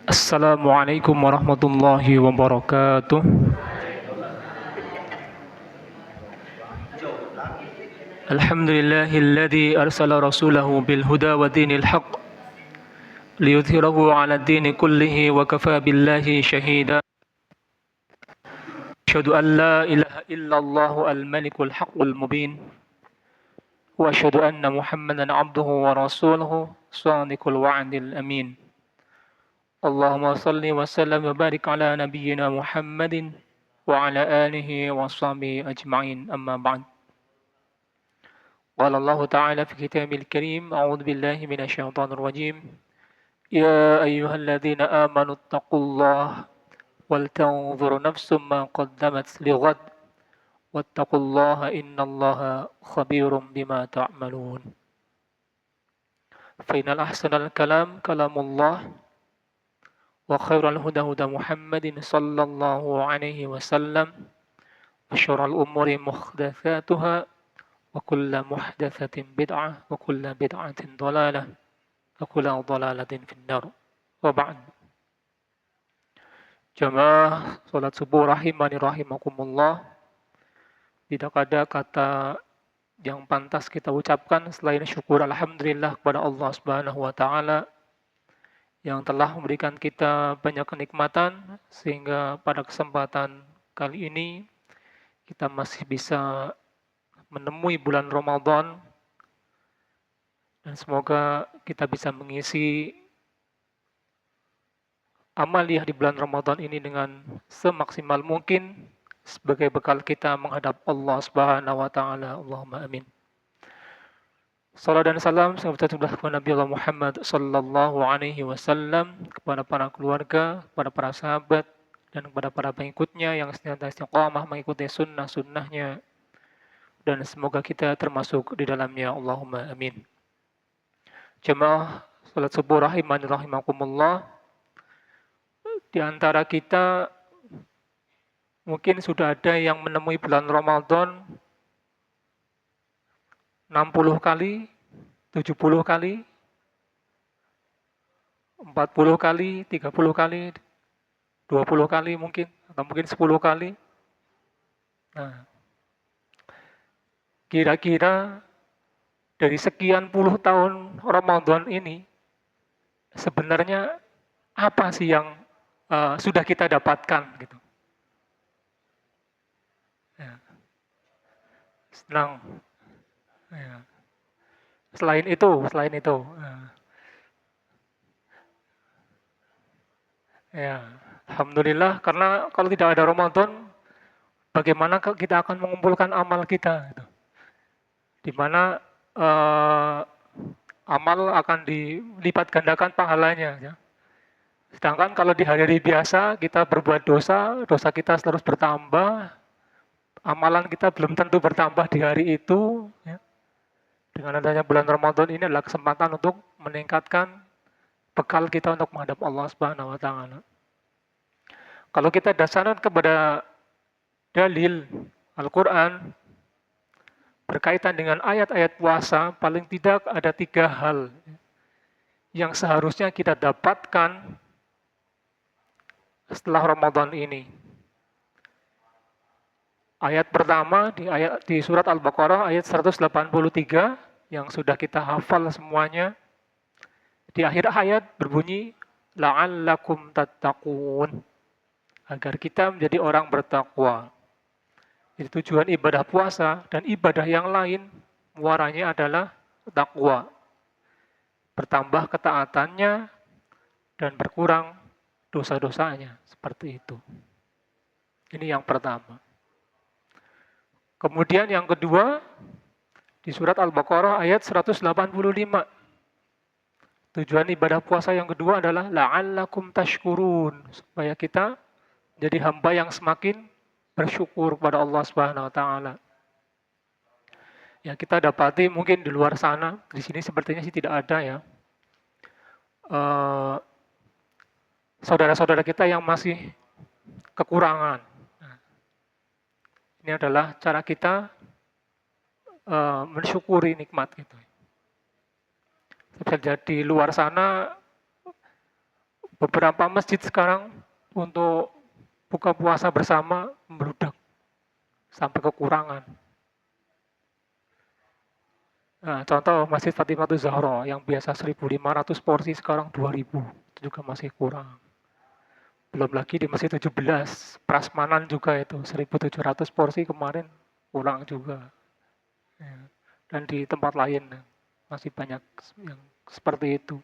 Assalamualaikum warahmatullahi wabarakatuh. Alhamdulillahilladzi arsala rasulahu bil huda wa dinil haqq liyudhhirahu 'ala ad-dini kullihi wa kafaa billahi shahida. Asyhadu an la ilaha illallah al-malikul haqqul mubin wa asyhadu anna Muhammadan 'abduhu wa rasuluhu shadiqul wa'dil amin. Allahumma salli wa sallim wa barik ala nabiyyina Muhammadin wa ala alihi wa sahbihi ajma'in, amma ba'd. قال الله تعالى في كتابه الكريم: أعوذ بالله من الشيطان الرجيم. يا أيها الذين آمنوا اتقوا الله ولتنظر نفس ما قدمت لغد واتقوا الله إن الله خبير بما تعملون. فإن الأحسن الكلام كلام الله وخير الهدى هدى محمد صلى الله عليه وسلم وشر الأمور محدثاتها وكل محدثة بدعة وكل بدعة ضلالة وكل ضلالة في النار. وبعد. Jamaah salat subuh rahimani rahimakumullah. Tidak ada kata yang pantas kita ucapkan selain syukur alhamdulillah kepada Allah Subhanahu wa taala yang telah memberikan kita banyak kenikmatan sehingga pada kesempatan kali ini kita masih bisa menemui bulan Ramadan, dan semoga kita bisa mengisi amaliyah di bulan Ramadan ini dengan semaksimal mungkin sebagai bekal kita menghadap Allah Subhanahu wa taala. Allahumma amin. Salam dan salam semoga kepada Nabi Allah Muhammad sallallahu alaihi wasallam, kepada para keluarga, kepada para sahabat, dan kepada para pengikutnya yang senantiasa istiqamah mengikuti sunnah-sunnahnya, dan semoga kita termasuk di dalamnya. Allahumma amin. Jemaah salat subuh rahimani rahimakumullah, di antara kita mungkin sudah ada yang menemui bulan Ramadan 60 kali, 70 kali, 40 kali, 30 kali, 20 kali mungkin, atau mungkin 10 kali. Nah, kira-kira dari sekian puluh tahun Ramadan ini, sebenarnya apa sih yang sudah kita dapatkan gitu? Ya. Senang. Ya. Selain itu, ya, alhamdulillah, karena kalau tidak ada Ramadan, bagaimana kita akan mengumpulkan amal kita? Gitu. Di mana amal akan dilipat gandakan pahalanya. Ya. Sedangkan kalau di hari-hari biasa kita berbuat dosa, dosa kita terus bertambah, amalan kita belum tentu bertambah di hari itu. Ya. Dengan adanya bulan Ramadan ini adalah kesempatan untuk meningkatkan bekal kita untuk menghadap Allah Subhanahu wa taala. Kalau kita dasarkan kepada dalil Al-Qur'an berkaitan dengan ayat-ayat puasa, paling tidak ada 3 hal yang seharusnya kita dapatkan setelah Ramadan ini. Ayat pertama di surat Al-Baqarah ayat 183 yang sudah kita hafal semuanya. Di akhir ayat berbunyi la'allakum tattaqun, agar kita menjadi orang bertakwa. Jadi tujuan ibadah puasa dan ibadah yang lain muaranya adalah takwa. Bertambah ketaatannya dan berkurang dosa-dosanya, seperti itu. Ini yang pertama. Kemudian yang kedua, di surat Al-Baqarah ayat 185. Tujuan ibadah puasa yang kedua adalah la'allakum tashkurun, supaya kita jadi hamba yang semakin bersyukur kepada Allah Subhanahu wa taala. Ya, kita dapati mungkin di luar sana, di sini sepertinya sih tidak ada ya. Saudara-saudara kita yang masih kekurangan. Nah, ini adalah cara kita mensyukuri nikmat itu. Bisa jadi luar sana Beberapa masjid sekarang untuk buka puasa bersama membludak sampai kekurangan. Nah, contoh Masjid Fatimah Zahra yang biasa 1.500 porsi sekarang 2.000, itu juga masih kurang. Belum lagi di Masjid 17, Prasmanan juga itu 1.700 porsi kemarin kurang juga. Ya. Dan di tempat lain masih banyak yang seperti itu.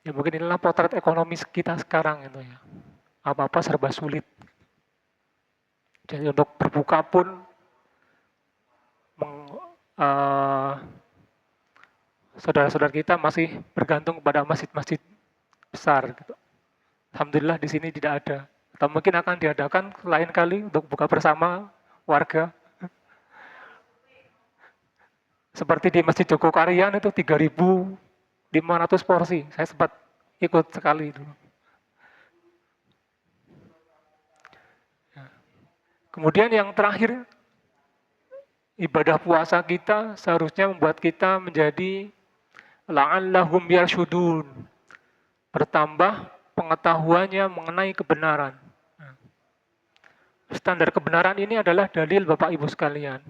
Ya mungkin inilah potret ekonomi kita sekarang itu ya. Apa-apa serba sulit. Jadi untuk berbuka pun uh, saudara-saudara kita masih bergantung kepada masjid-masjid besar. Gitu. Alhamdulillah di sini tidak ada. Atau mungkin akan diadakan lain kali untuk buka bersama warga. Seperti di Masjid Jogokarian itu 3.500 porsi. Saya sempat ikut sekali dulu. Kemudian yang terakhir, ibadah puasa kita seharusnya membuat kita menjadi la'allahum yarsyudun. Bertambah pengetahuannya mengenai kebenaran. Standar kebenaran ini adalah dalil Bapak Ibu sekalian.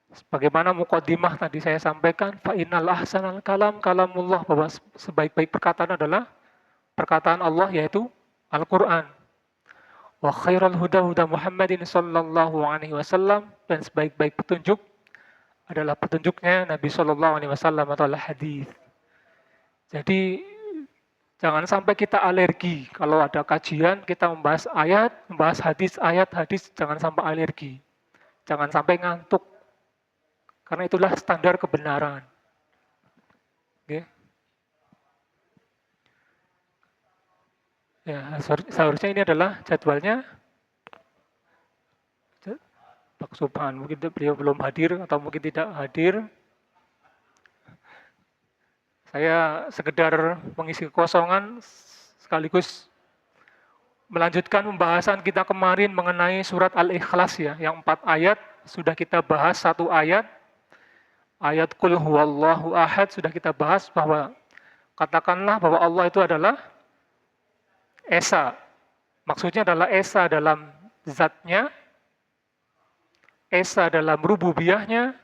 Sebagaimana muqaddimah tadi saya sampaikan, fa innal ahsanal kalam kalamullah, bahwa sebaik-baik perkataan adalah perkataan Allah, yaitu Al-Qur'an. Wa khairal huda huda Muhammadin sallallahu alaihi wasallam, dan sebaik-baik petunjuk adalah petunjuknya Nabi sallallahu alaihi wasallam atau hadis. Jadi jangan sampai kita alergi kalau ada kajian kita membahas ayat, membahas hadis, ayat-hadis, jangan sampai alergi. Jangan sampai ngantuk. Karena itulah standar kebenaran. Oke. Ya, seharusnya ini adalah jadwalnya. Pak Subhan, mungkin beliau belum hadir atau mungkin tidak hadir. Saya sekedar mengisi kekosongan sekaligus melanjutkan pembahasan kita kemarin mengenai surat Al-Ikhlas ya, yang 4 ayat sudah kita bahas 1 ayat. Ayat Qul huwallahu ahad sudah kita bahas bahwa katakanlah bahwa Allah itu adalah Esa. Maksudnya adalah Esa dalam zatnya, Esa dalam rububiyahnya,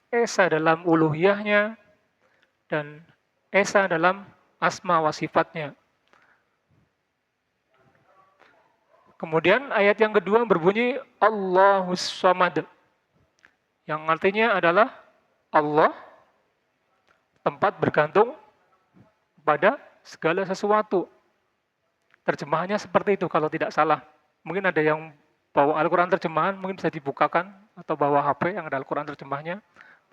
Esa dalam uluhiyahnya, dan Esa dalam asma wa sifatnya. Kemudian ayat yang kedua berbunyi Allahus Samad, yang artinya adalah Allah tempat bergantung pada segala sesuatu. Terjemahannya seperti itu kalau tidak salah. Mungkin ada yang bawa Al-Quran terjemahan, mungkin bisa dibukakan, atau bawa HP yang ada Al-Quran terjemahnya.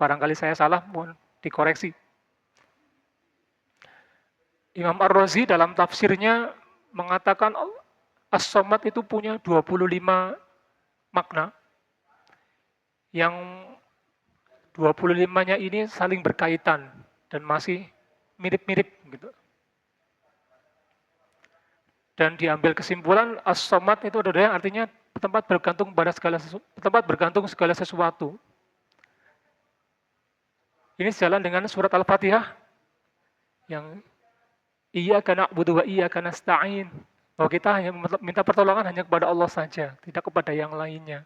Barangkali saya salah, mohon dikoreksi. Imam Ar-Razi dalam tafsirnya mengatakan As-Samad itu punya 25 makna, yang 25-nya ini saling berkaitan dan masih mirip-mirip gitu. Dan diambil kesimpulan As-Samad itu adalah artinya tempat bergantung segala sesuatu. Ini sejalan dengan surat Al-Fatihah yang iyyaka na'budu wa iyyaka nasta'in. Bahwa kita hanya minta pertolongan hanya kepada Allah saja, tidak kepada yang lainnya.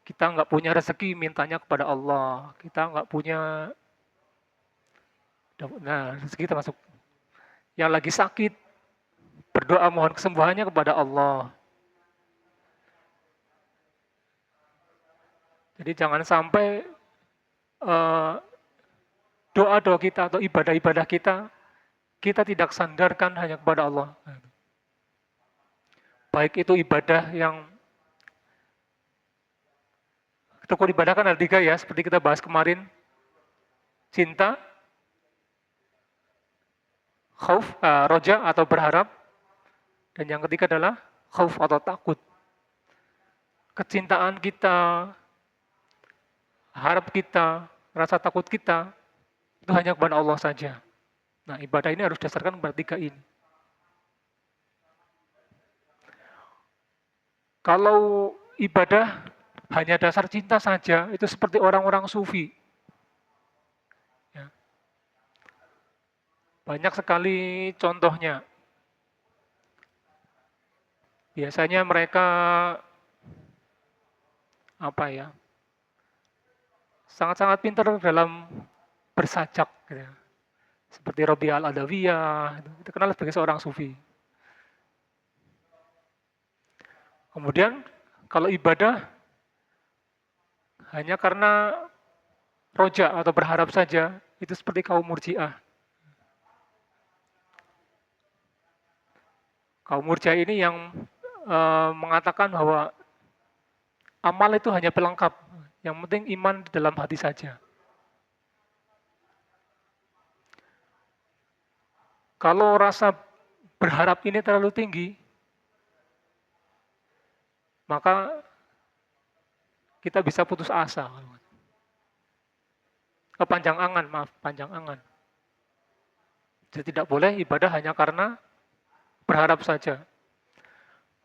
Kita nggak punya rezeki, mintanya kepada Allah. Kita nggak punya, nah rezeki termasuk. Yang lagi sakit, berdoa mohon kesembuhannya kepada Allah. Jadi jangan sampai doa-doa kita atau ibadah-ibadah kita tidak sandarkan hanya kepada Allah. Baik itu ibadah yang rukun ibadah kan ada 3 ya, seperti kita bahas kemarin. Cinta, khauf, roja atau berharap. Dan yang ketiga adalah khauf atau takut. Kecintaan kita, harap kita, rasa takut kita, itu hanya kepada Allah saja. Nah, ibadah ini harus dasarkan kepada 3 ini. Kalau ibadah hanya dasar cinta saja, itu seperti orang-orang sufi. Ya. Banyak sekali contohnya. Biasanya mereka apa ya, sangat-sangat pintar dalam bersajak gitu ya. Seperti Robi Al-Adawiyah, itu dikenal sebagai seorang sufi. Kemudian kalau ibadah hanya karena roja atau berharap saja, itu seperti kaum Murji'ah. Kaum Murji'ah ini yang mengatakan bahwa amal itu hanya pelengkap, yang penting iman di dalam hati saja. Kalau rasa berharap ini terlalu tinggi, maka kita bisa putus asa. Panjang angan, maaf, panjang angan. Jadi tidak boleh ibadah hanya karena berharap saja.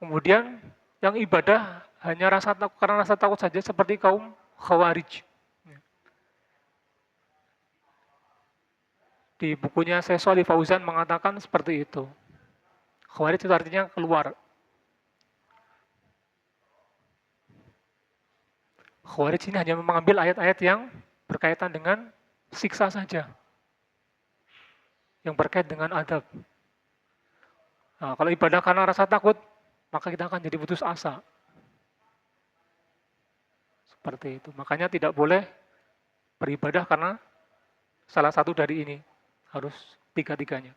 Kemudian yang ibadah hanya karena rasa takut saja seperti kaum Khawarij. Di bukunya Syekh Shalih Fauzan mengatakan seperti itu. Khawarij itu artinya keluar. Khawarij ini hanya mengambil ayat-ayat yang berkaitan dengan siksa saja. Yang berkait dengan adab. Nah, kalau ibadah karena rasa takut, maka kita akan jadi putus asa. Seperti itu. Makanya tidak boleh beribadah karena salah satu dari ini. Harus tiga-tiganya.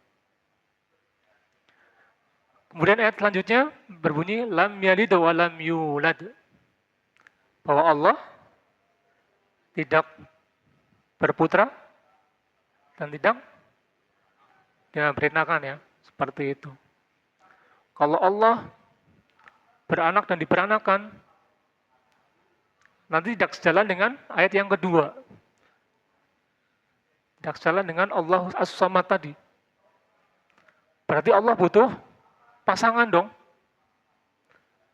Kemudian ayat selanjutnya berbunyi lam yalid wa lam yulad. Bahwa Allah tidak berputra dan tidak diperintahkan ya, seperti itu. Kalau Allah beranak dan diperanakan, nanti tidak sejalan dengan ayat yang kedua. Tidak sejalan dengan Allah As-Samad tadi. Berarti Allah butuh pasangan dong.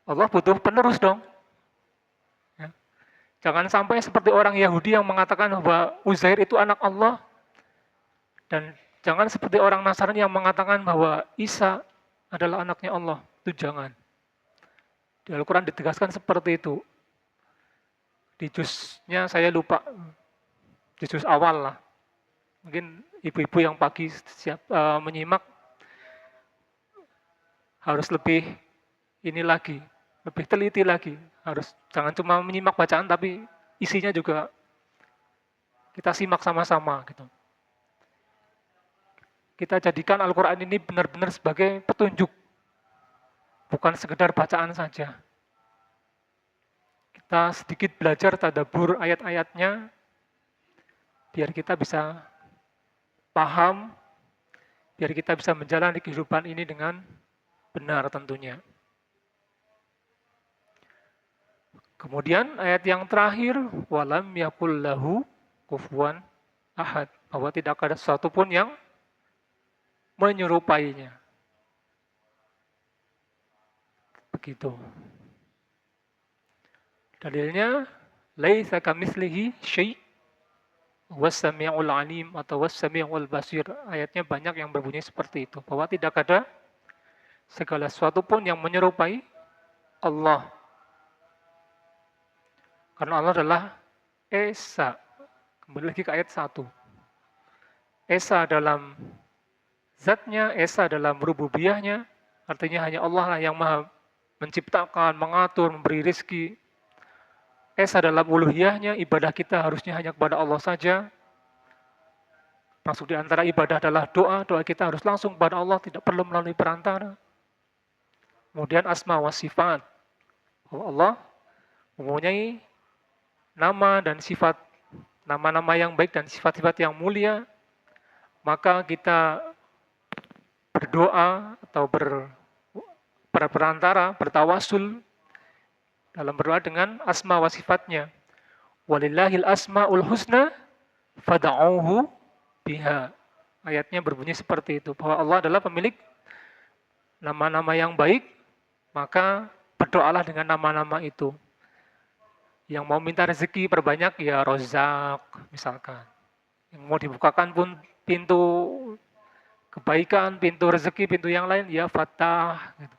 Allah butuh penerus dong. Ya. Jangan sampai seperti orang Yahudi yang mengatakan bahwa Uzair itu anak Allah. Dan jangan seperti orang Nasrani yang mengatakan bahwa Isa adalah anaknya Allah. Itu jangan. Di Al-Quran ditegaskan seperti itu. Di juznya saya lupa. Di juz awal lah. Mungkin ibu-ibu yang pagi siap menyimak harus lebih ini lagi, lebih teliti lagi. Harus jangan cuma menyimak bacaan tapi isinya juga kita simak sama-sama gitu. Kita jadikan Al-Quran ini benar-benar sebagai petunjuk, bukan sekedar bacaan saja. Kita sedikit belajar tadabbur ayat-ayatnya, biar kita bisa paham, biar kita bisa menjalani kehidupan ini dengan benar tentunya. Kemudian ayat yang terakhir, walam yakul lahu kufuwan ahad, bahwa tidak ada sesuatu pun yang menyerupainya. Begitu. Dalilnya, laisa kamitslihi syai' was-sami'ul alim atau was-sami'ul basir. Ayatnya banyak yang berbunyi seperti itu, bahwa tidak ada segala sesuatu pun yang menyerupai Allah. Karena Allah adalah Esa. Kembali lagi ke ayat 1. Esa dalam zatnya, Esa dalam rububiyahnya, artinya hanya Allah lah yang maha menciptakan, mengatur, memberi rizki. Esa dalam uluhiyahnya, ibadah kita harusnya hanya kepada Allah saja. Masuk di antara ibadah adalah doa, doa kita harus langsung kepada Allah, tidak perlu melalui perantara. Kemudian asma wa sifat. Allah mempunyai nama dan sifat, nama-nama yang baik dan sifat-sifat yang mulia, maka kita berdoa atau berperantara, bertawasul dalam berdoa dengan asma wa sifatnya. Walillahil asmaul husna fada'uhu biha. Ayatnya berbunyi seperti itu, bahwa Allah adalah pemilik nama-nama yang baik, maka berdoalah dengan nama-nama itu. Yang mau minta rezeki perbanyak ya Rozak misalkan. Yang mau dibukakan pun pintu kebaikan, pintu rezeki, pintu yang lain, ya Fattah. Gitu.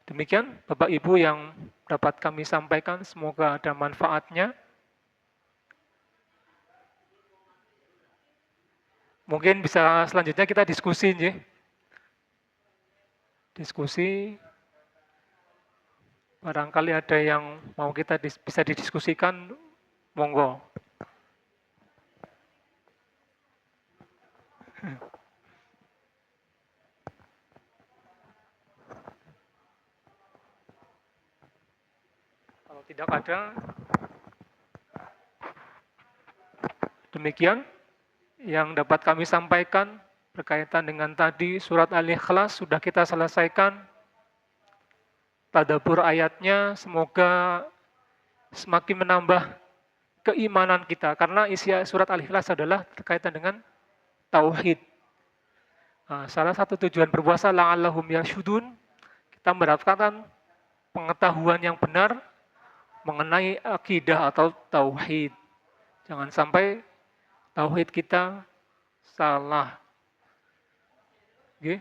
Demikian Bapak Ibu yang dapat kami sampaikan, semoga ada manfaatnya. Mungkin bisa selanjutnya kita diskusi, nih. Diskusi, barangkali ada yang mau kita bisa didiskusikan, monggo. Kalau tidak ada, demikian yang dapat kami sampaikan berkaitan dengan tadi surat Al-Ikhlas sudah kita selesaikan. Tadabbur ayatnya semoga semakin menambah keimanan kita karena isi surat Al-Ikhlas adalah berkaitan dengan tauhid. Nah, salah satu tujuan berpuasa la'allahum yarsyudun, kita mendapatkan pengetahuan yang benar mengenai akidah atau tauhid. Jangan sampai tauhid kita salah. Okay.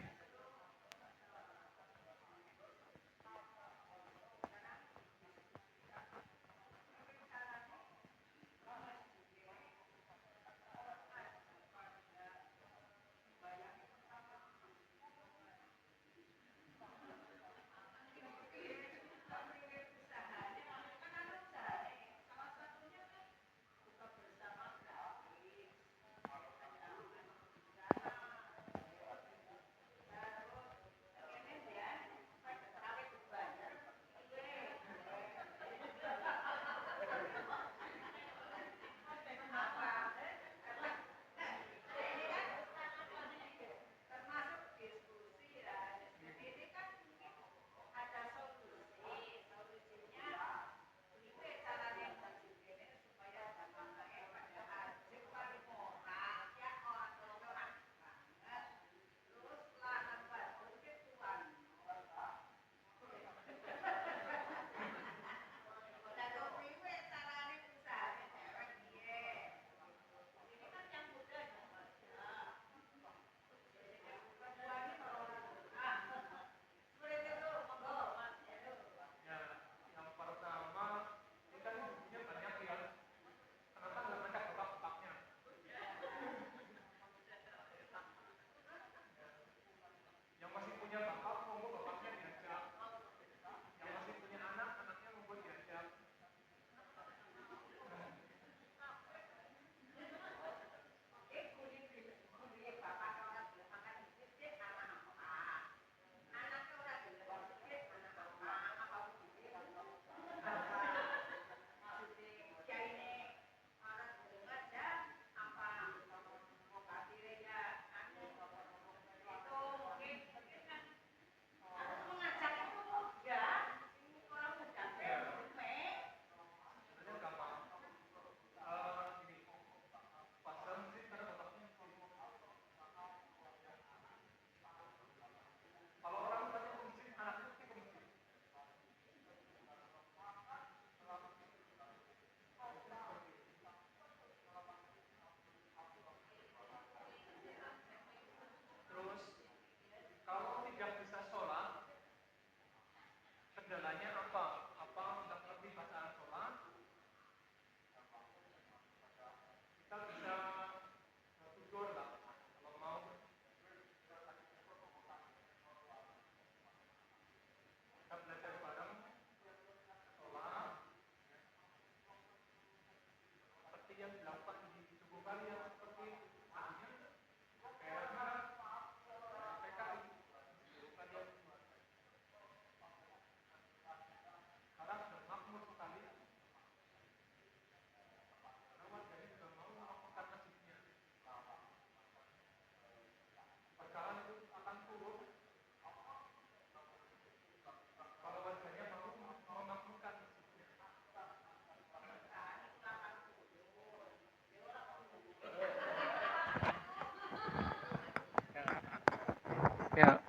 Ya,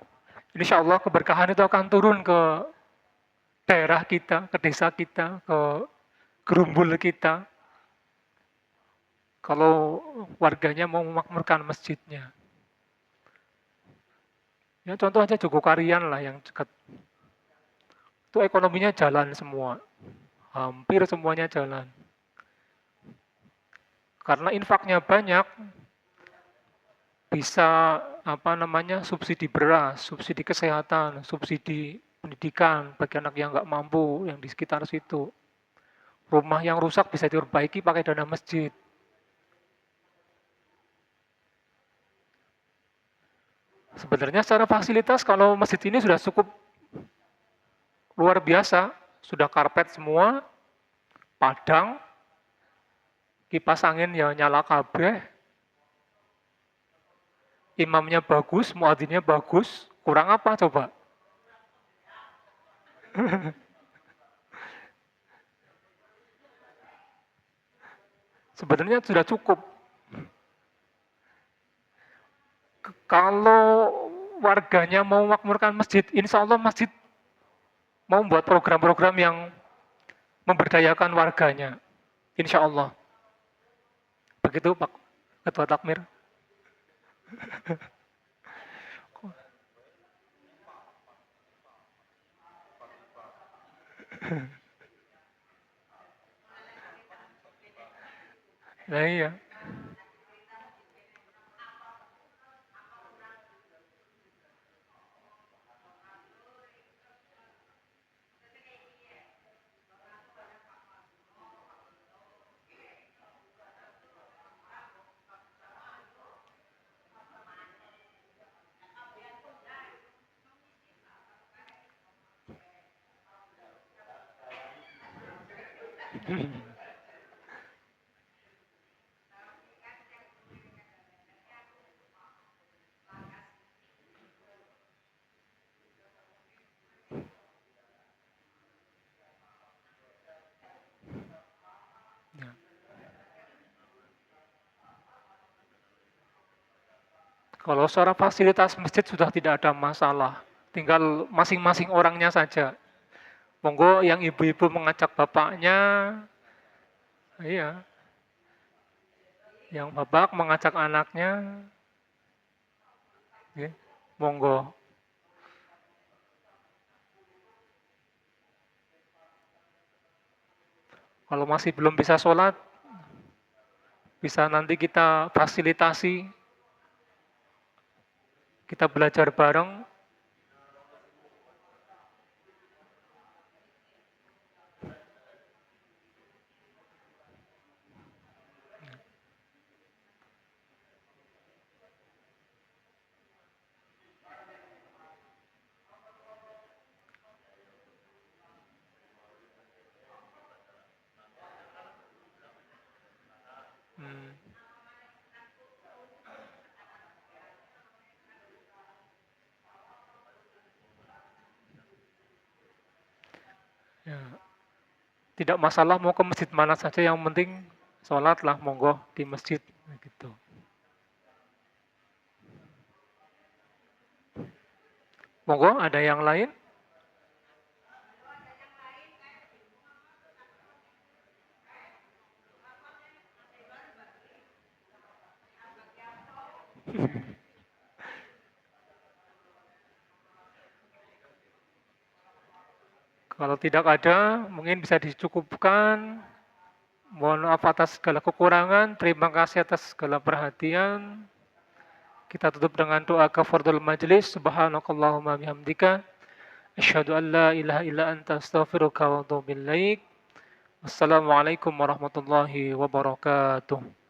insya Allah keberkahan itu akan turun ke daerah kita, ke desa kita, ke gerumbul kita kalau warganya mau memakmurkan masjidnya. Ya contoh aja Jogokarian lah yang dekat. Itu ekonominya jalan semua. Hampir semuanya jalan. Karena infaknya banyak, bisa subsidi beras, subsidi kesehatan, subsidi pendidikan bagi anak yang nggak mampu yang di sekitar situ. Rumah yang rusak bisa diperbaiki pakai dana masjid. Sebenarnya secara fasilitas kalau masjid ini sudah cukup luar biasa, sudah karpet semua, padang, kipas angin ya nyala kabeh, imamnya bagus, muadzinnya bagus, kurang apa coba? Sebenarnya sudah cukup. Kalau warganya mau memakmurkan masjid, insya Allah masjid mau membuat program-program yang memberdayakan warganya. Insya Allah. Begitu Pak Ketua Takmir. Nah iya. Ya. Kalau secara fasilitas masjid sudah tidak ada masalah. Tinggal masing-masing orangnya saja. Monggo yang ibu-ibu mengajak bapaknya, iya. Yang bapak mengajak anaknya, ya. Monggo. Kalau masih belum bisa sholat, bisa nanti kita fasilitasi, kita belajar bareng. Hmm, ya. Tidak masalah mau ke masjid mana saja, yang penting sholat lah, monggo di masjid. Gitu. Monggo, ada yang lain? Kalau tidak ada, mungkin bisa dicukupkan. Mohon maaf atas segala kekurangan. Terima kasih atas segala perhatian. Kita tutup dengan doa kafaratul majelis. Subhanakallahumma bihamdika. Asyhadu an la ilaha illa anta astaghfiruka wa atubu ilaik. Wassalamualaikum warahmatullahi wabarakatuh.